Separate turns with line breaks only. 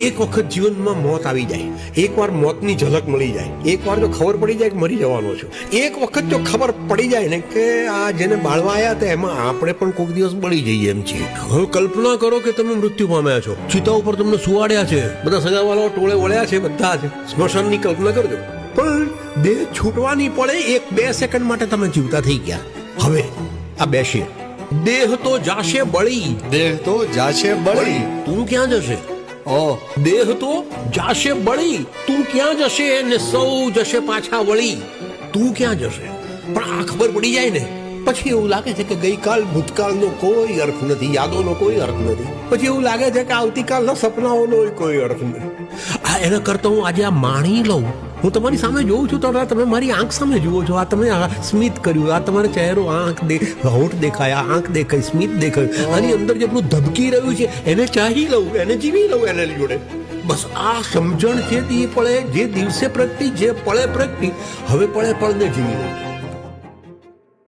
એક વખત જીવનમાં મોત આવી જાય, એકવાર મોતની ઝલક મળી જાય, એકવાર જો ખબર પડી જાય કે મરી જવાનો છું, એક વખત જો ખબર પડી જાય ને કે આ જેને બાળવા આવ્યા હતા એમાં આપણે પણ કોઈક દિવસ બળી જઈએ એમ છીએ. હવે કલ્પના કરો કે તમે મૃત્યુ પામ્યા છો, ચિતા ઉપર તમને સુવાડ્યા છે, બધા સગાવાળાઓ ટોળે વળ્યા છે, બધા જ સ્મશાનની કલ્પના કરજો. પણ દેહ છૂટવાની પડે 1-2 સેકન્ડ માટે તમે જીવતા થઈ ગયા. હવે આ બેસીએ. દેહ તો જાશે બળી,
દેહ તો જાશે બળી,
તું ક્યાં જશે? દેહ તો જાશે બળી, તું ક્યાં જશે? ને સૌ જશે પાછા વળી, તું ક્યાં જશે? પણ આ ખબર પડી જાય ને પછી એવું લાગે છે કે ગઈકાલ ભૂતકાળનો કોઈ અર્થ નથી, યાદોનો કોઈ અર્થ નથી. પછી એવું લાગે છે કે આવતીકાલના સપનાઓનો કોઈ અર્થ નથી. આ એના કરતા હું આજે આ માણી લઉં. હું તમારી સામે જોઉં છું તો તમે મારી આંખ સામે જુઓ છો. આ તમે સ્મિત કર્યું, આ તમારો ચહેરો, હોઠ દેખાય, આંખ દેખાય, સ્મિત દેખાયું, આની અંદર જેટલું ધબકી રહ્યું છે એને ચાહી લઉં, એને જીવી લઉં એના જોડે. બસ આ સમજણ છે તે પળે, જે દિવસે પ્રગટી, જે પળે પ્રગટી, હવે પળે પળને જીવી લઉં.